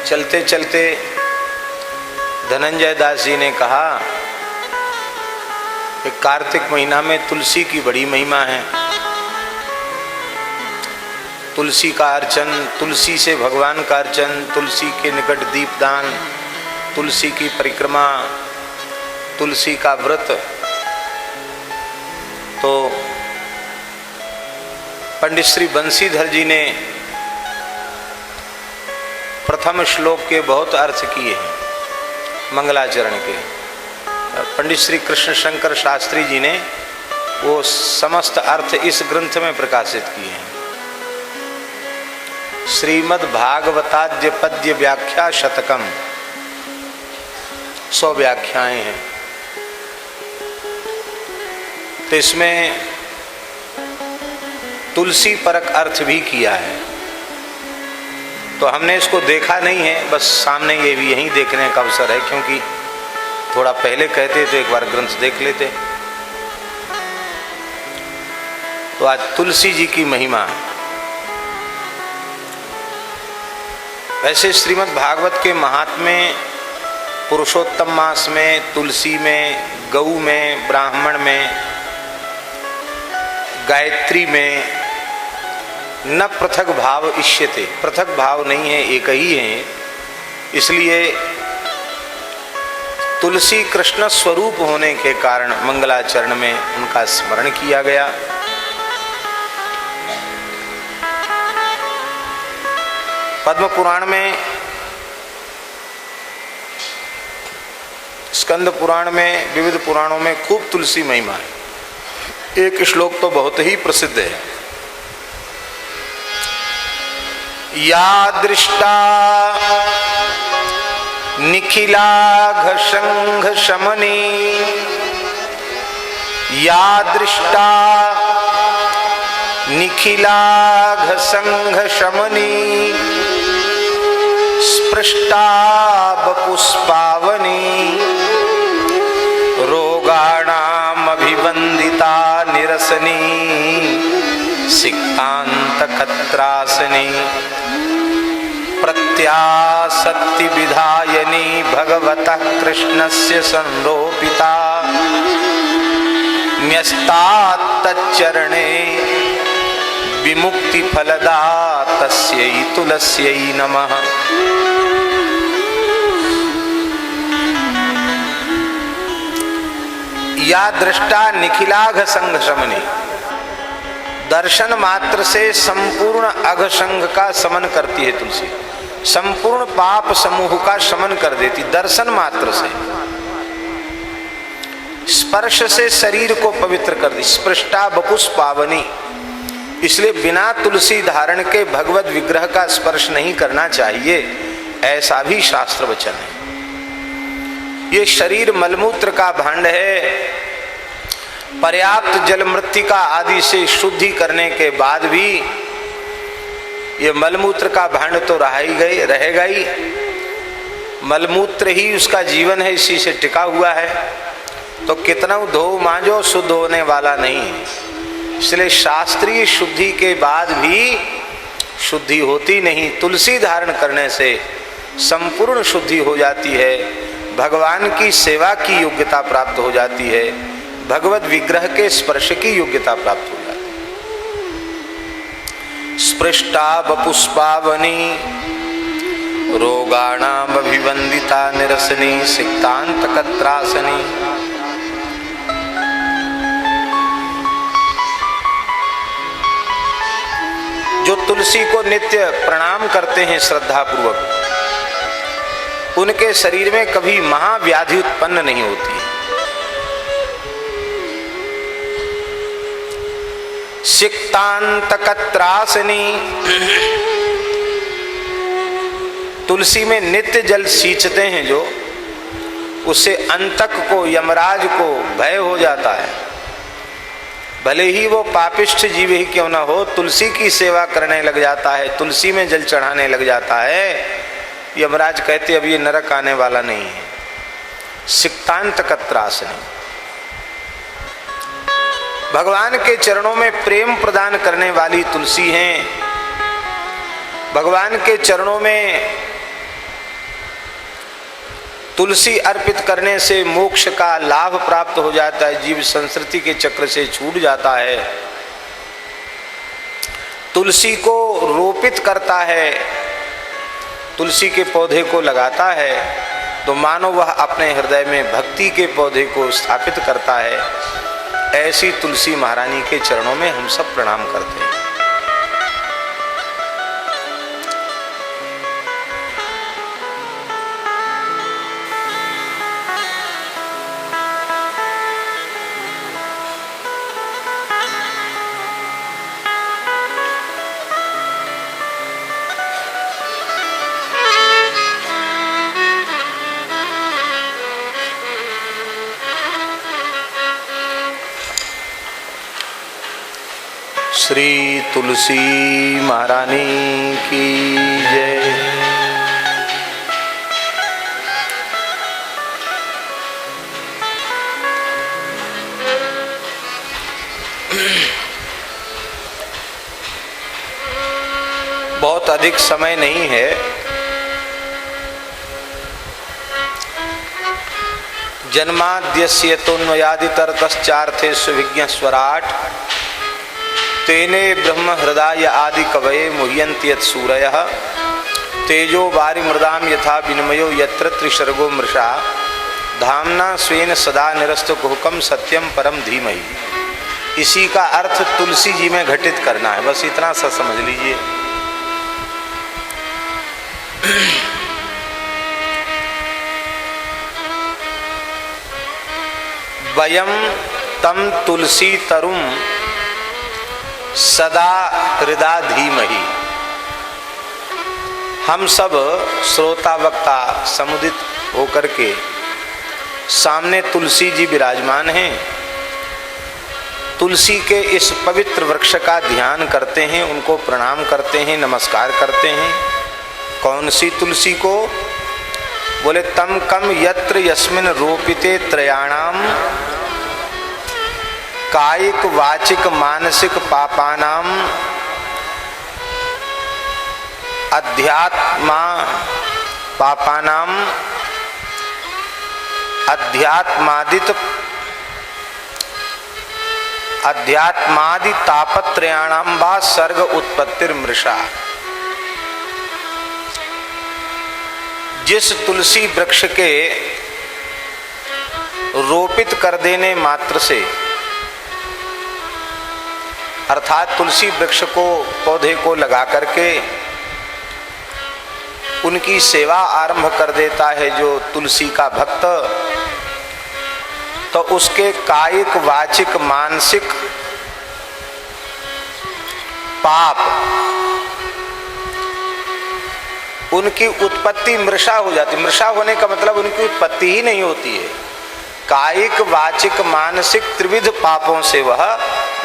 चलते चलते धनंजय दास जी ने कहा कि कार्तिक महीना में तुलसी की बड़ी महिमा है। तुलसी का अर्चन, तुलसी से भगवान का अर्चन, तुलसी के निकट दीपदान, तुलसी की परिक्रमा, तुलसी का व्रत। तो पंडित श्री बंसीधर जी ने प्रथम श्लोक के बहुत अर्थ किए हैं मंगलाचरण के। पंडित श्री कृष्ण शंकर शास्त्री जी ने वो समस्त अर्थ इस ग्रंथ में प्रकाशित किए हैं। श्रीमद् भागवताद्य पद्य व्याख्या शतकम, 100 व्याख्याएं हैं। तो इसमें तुलसी परक अर्थ भी किया है। तो हमने इसको देखा नहीं है, बस सामने ये भी यहीं देखने का अवसर है, क्योंकि थोड़ा पहले कहते तो एक बार ग्रंथ देख लेते। तो आज तुलसी जी की महिमा। वैसे श्रीमद् भागवत के महात्म्य पुरुषोत्तम मास में, तुलसी में, गऊ में, ब्राह्मण में, गायत्री में न पृथक भाव इष्यते, पृथक भाव नहीं है, एक ही है। इसलिए तुलसी कृष्ण स्वरूप होने के कारण मंगलाचरण में उनका स्मरण किया गया। पद्म पुराण में, स्कंद पुराण में, विविध पुराणों में खूब तुलसी महिमा है। एक श्लोक तो बहुत ही प्रसिद्ध है। या दृष्टा निखिलाघ संघ शमनी, या दृष्टा निखिलाघ संघ शमनी, स्पृष्टा बपुष्पावनी, रोगाणाम अभिवंदिता निरसनी, सिक्तांत कत्रासनी, प्रत्यासक्ति विधायनी, भगवतः कृष्णस्य संरोपिता, न्यस्तात् तच्चरणे विमुक्ति फलदा, तस्यै तुलस्यै नमः। या दृष्टा निखिलाघ संघ शमनी, दर्शन मात्र से संपूर्ण अघसंघ का शमन करती है तुलसी। संपूर्ण पाप समूह का शमन कर देती दर्शन मात्र से। स्पर्श से शरीर को पवित्र कर दी, स्पृष्टा बपुष्पावनी। इसलिए बिना तुलसी धारण के भगवत विग्रह का स्पर्श नहीं करना चाहिए, ऐसा भी शास्त्र वचन है। ये शरीर मलमूत्र का भांड है। पर्याप्त जल मृत्तिका आदि से शुद्धि करने के बाद भी ये मलमूत्र का भांड तो रहेगा ही। मलमूत्र ही उसका जीवन है, इसी से टिका हुआ है। तो कितना धो मांजो, शुद्ध होने वाला नहीं है। इसलिए शास्त्रीय शुद्धि के बाद भी शुद्धि होती नहीं। तुलसी धारण करने से संपूर्ण शुद्धि हो जाती है, भगवान की सेवा की योग्यता प्राप्त हो जाती है, भगवत विग्रह के स्पर्श की योग्यता प्राप्त हो जाती है। स्पृष्टा बपुष्पावनी, रोगाणाम अभिवंदिता निरसनी, सिक्तांत कत्रासनी। जो तुलसी को नित्य प्रणाम करते हैं श्रद्धा पूर्वक, उनके शरीर में कभी महाव्याधि उत्पन्न नहीं होती है। सिक्तांत कत्रासनी, तुलसी में नित्य जल सींचते हैं जो, उससे अंतक को, यमराज को भय हो जाता है। भले ही वो पापिष्ठ जीव ही क्यों ना हो, तुलसी की सेवा करने लग जाता है, तुलसी में जल चढ़ाने लग जाता है, यमराज कहते अब ये नरक आने वाला नहीं है, सिक्तांत का त्रास नहीं। भगवान के चरणों में प्रेम प्रदान करने वाली तुलसी हैं। भगवान के चरणों में तुलसी अर्पित करने से मोक्ष का लाभ प्राप्त हो जाता है, जीव संस्कृति के चक्र से छूट जाता है। तुलसी को रोपित करता है, तुलसी के पौधे को लगाता है, तो मानो वह अपने हृदय में भक्ति के पौधे को स्थापित करता है। ऐसी तुलसी महारानी के चरणों में हम सब प्रणाम करते हैं। श्री तुलसी महारानी की जय। बहुत अधिक समय नहीं है, जन्माद्यस्य तोन्मयादितरतश्चार्थे सुविज्ञ स्वराट तेने ब्रह्म हृदय आदि कवये मुह्यन्ति यत् सूरयः तेजो वारि मृदाम यथा विनिमयो यत्र त्रिसर्गो मृषा धामना स्वेन सदा निरस्त कुहकम सत्यम परम धीमहि। इसी का अर्थ तुलसी जी में घटित करना है, बस इतना सा समझ लीजिए। वयम तम तुलसी तरुम सदा हृदा धीमहि। हम सब श्रोता वक्ता समुदित होकर के सामने तुलसी जी विराजमान हैं। तुलसी के इस पवित्र वृक्ष का ध्यान करते हैं, उनको प्रणाम करते हैं, नमस्कार करते हैं। कौन सी तुलसी को? बोले तम कम यत्र यस्मिन रोपिते त्रयाणाम कायिक वाचिक मानसिक पापानाम अध्यात्मा पापानाम अध्यात्मादि तापत्रयाणाम वा सर्ग उत्पत्तिर्मृषा। जिस तुलसी वृक्ष के रोपित कर देने मात्र से, अर्थात तुलसी वृक्ष को पौधे को लगा करके उनकी सेवा आरंभ कर देता है जो तुलसी का भक्त, तो उसके कायिक वाचिक मानसिक पाप, उनकी उत्पत्ति मृषा हो जाती। मृषा होने का मतलब उनकी उत्पत्ति ही नहीं होती है। कायिक वाचिक मानसिक त्रिविध पापों से वह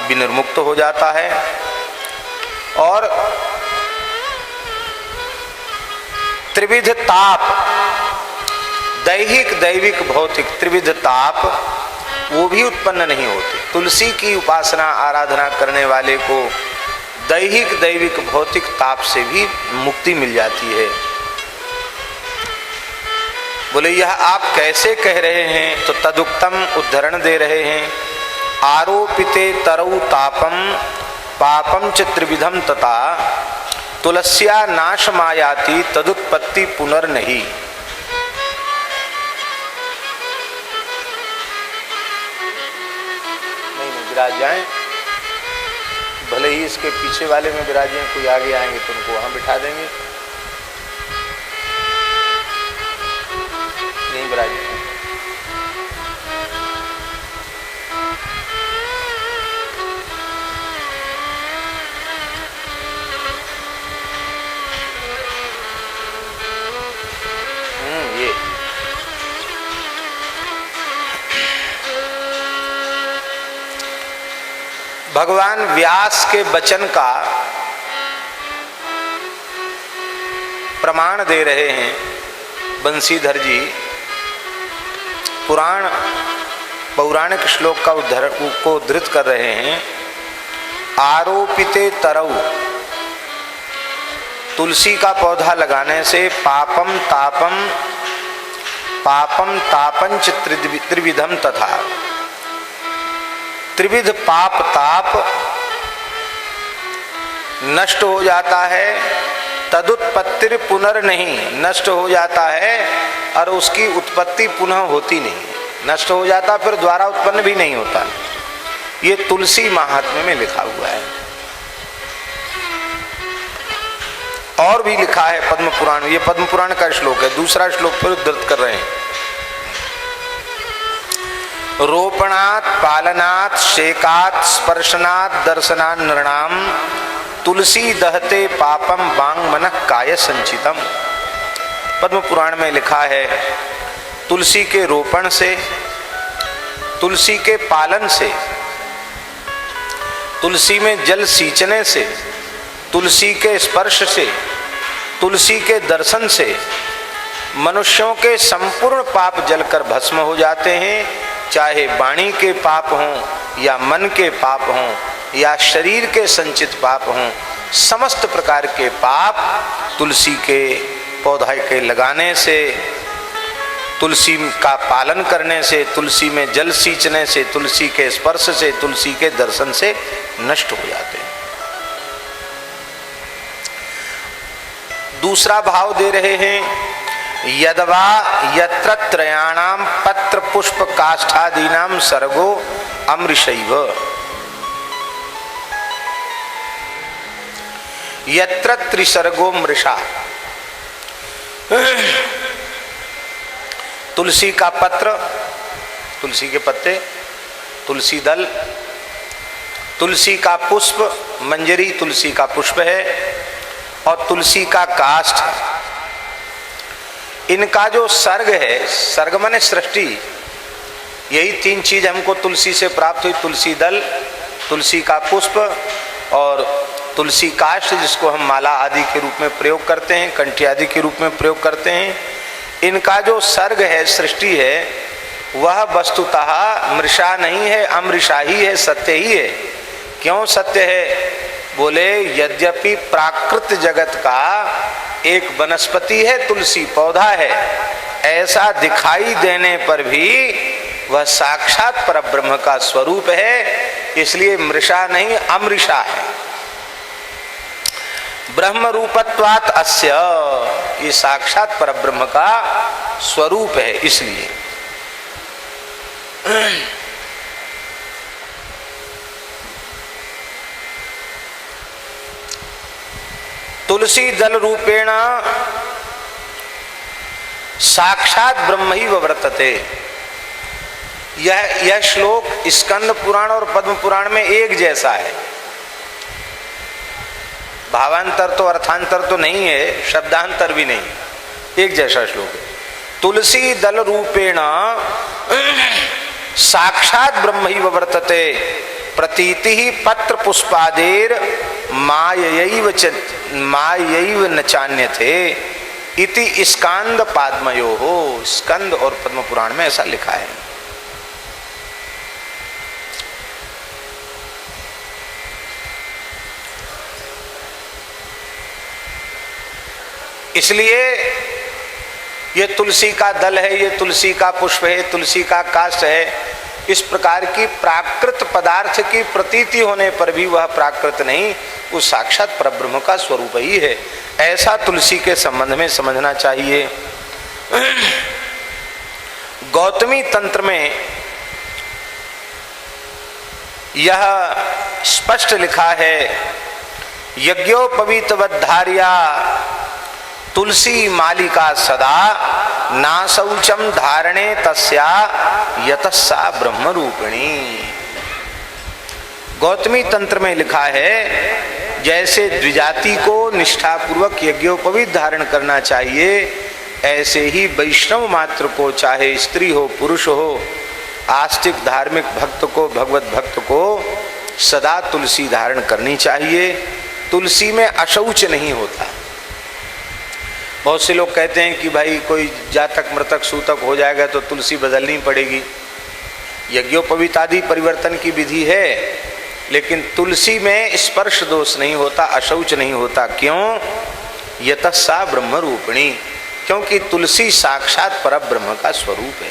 विनिर्मुक्त हो जाता है और त्रिविध ताप, दैहिक दैविक भौतिक त्रिविध ताप, वो भी उत्पन्न नहीं होते। तुलसी की उपासना आराधना करने वाले को दैहिक दैविक भौतिक ताप से भी मुक्ति मिल जाती है। बोले यह आप कैसे कह रहे हैं? तो तदुक्तम उद्धरण दे रहे हैं। आरोपिते तरौ तापम पापम च त्रिविधम तथा तुलस्या नाशमायाति तदुत्पत्ति पुनर्नहि। नहीं विराज जाए, भले ही इसके पीछे वाले में विराजे, कोई आगे आएंगे तो उनको वहां बिठा देंगे। नहीं विराजे, ये भगवान व्यास के वचन का प्रमाण दे रहे हैं। बंसीधर जी पौराणिक श्लोक का उद्धृत कर रहे हैं। आरोपिते तरौ, तुलसी का पौधा लगाने से पापम तापंच त्रिविधम तथा, त्रिविध पाप ताप नष्ट हो जाता है। तदुत्पत्तिर पुनर् नहीं, नष्ट हो जाता है और उसकी उत्पत्ति पुनः होती नहीं, नष्ट हो जाता फिर द्वारा उत्पन्न भी नहीं होता। ये तुलसी महात्म्य में लिखा हुआ है। और भी लिखा है पद्म पुराण, ये पद्म पुराण का श्लोक है। दूसरा श्लोक फिर उद्धृत कर रहे हैं। रोपणात् पालनात् शेकात् स्पर्शनात् दर्शनात् नृणाम तुलसी दहते पापम वांग मनः काय संचितम। पद्म पुराण में लिखा है तुलसी के रोपण से, तुलसी के पालन से, तुलसी में जल सींचने से, तुलसी के स्पर्श से, तुलसी के दर्शन से मनुष्यों के संपूर्ण पाप जलकर भस्म हो जाते हैं। चाहे वाणी के पाप हों या मन के पाप हों या शरीर के संचित पाप हों, समस्त प्रकार के पाप तुलसी के पौधे के लगाने से, तुलसी का पालन करने से, तुलसी में जल सींचने से, तुलसी के स्पर्श से, तुलसी के दर्शन से नष्ट हो जाते हैं। दूसरा भाव दे रहे हैं, यदवा यत्र त्रयाणाम पत्र पुष्प काष्ठादीनाम सर्गो अमृषैव, यत्र त्रिसर्गो मृषा। तुलसी का पत्र, तुलसी के पत्ते, तुलसी दल, तुलसी का पुष्प, मंजरी तुलसी का पुष्प है, और तुलसी का काष्ठ। इनका जो सर्ग है, सर्ग माने सृष्टि, यही तीन चीज हमको तुलसी से प्राप्त हुई। तुलसी दल, तुलसी का पुष्प और तुलसी काष्ठ, जिसको हम माला आदि के रूप में प्रयोग करते हैं, कंठी आदि के रूप में प्रयोग करते हैं। इनका जो सर्ग है, सृष्टि है, वह वस्तुतः मृषा नहीं है, अमृषा ही है, सत्य ही है। क्यों सत्य है? बोले यद्यपि प्राकृत जगत का एक वनस्पति है, तुलसी पौधा है, ऐसा दिखाई देने पर भी वह साक्षात परब्रह्म का स्वरूप है। इसलिए मृषा नहीं, अमृषा है। ब्रह्म रूपत्वात् अस्य, ये साक्षात परब्रह्म का स्वरूप है। इसलिए तुलसी दल रूपेण साक्षात ब्रह्म ही वर्तते। यह श्लोक स्कंद पुराण और पद्म पुराण में एक जैसा है। भावांतर तो अर्थांतर तो नहीं है, शब्दांतर भी नहीं, एक जैसा श्लोक है। तुलसी दल रूपेण साक्षात ब्रह्म ही वर्तते, प्रतीति ही पत्र पुष्पादेर मायैव न चान्यते इति स्कंद पाद्मयो हो। स्कंद और पद्म पुराण में ऐसा लिखा है। इसलिए ये तुलसी का दल है, ये तुलसी का पुष्प है, तुलसी का काष्ठ है। इस प्रकार की प्राकृत पदार्थ की प्रतीति होने पर भी वह प्राकृत नहीं, उस साक्षात परब्रह्म का स्वरूप ही है। ऐसा तुलसी के संबंध में समझना चाहिए। गौतमी तंत्र में यह स्पष्ट लिखा है, यज्ञोपवीतवद्धार्या तुलसी मालिका सदा ना शौचम धारणे तस्या यतस्सा ब्रह्म रूपिणी। गौतमी तंत्र में लिखा है, जैसे द्विजाति को निष्ठापूर्वक यज्ञोपवीत धारण करना चाहिए, ऐसे ही वैष्णव मात्र को, चाहे स्त्री हो पुरुष हो, आस्तिक धार्मिक भक्त को, भगवत भक्त को सदा तुलसी धारण करनी चाहिए। तुलसी में अशौच नहीं होता। बहुत से लोग कहते हैं कि भाई कोई जातक मृतक सूतक हो जाएगा तो तुलसी बदलनी पड़ेगी। यज्ञोपवीत आदि परिवर्तन की विधि है, लेकिन तुलसी में स्पर्श दोष नहीं होता, अशौच नहीं होता। क्यों? यतः सा ब्रह्म रूपिणी, क्योंकि तुलसी साक्षात परब्रह्म का स्वरूप है।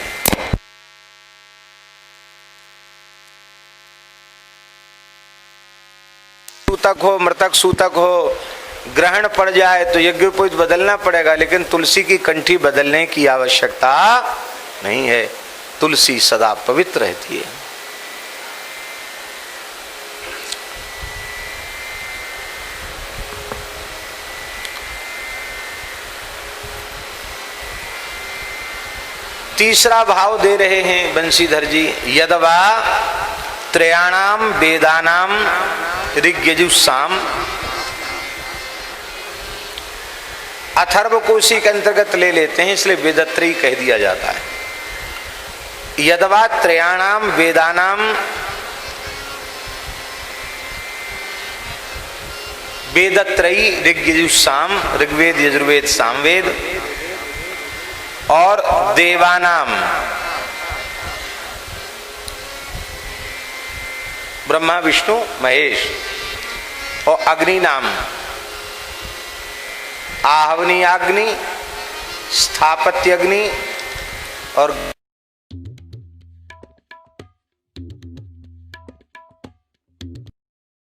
सूतक हो, मृतक सूतक हो, ग्रहण पड़ जाए तो यज्ञोपवीत बदलना पड़ेगा, लेकिन तुलसी की कंठी बदलने की आवश्यकता नहीं है। तुलसी सदा पवित्र रहती है। तीसरा भाव दे रहे हैं बंशीधर जी, यदवा त्रयाणाम वेदानाम ऋग्यजुस्साम। अथर्व को उसी के अंतर्गत ले लेते हैं, इसलिए वेदत्रयी कह दिया जाता है। यदवा त्रयाणाम वेदानाम, वेदत्रयी ऋग्यजुस्साम, ऋग्वेद यजुर्वेद सामवेद, और देवानाम ब्रह्मा विष्णु महेश, और अग्नि नाम आहवनी अग्नि, स्थापत्य अग्नि और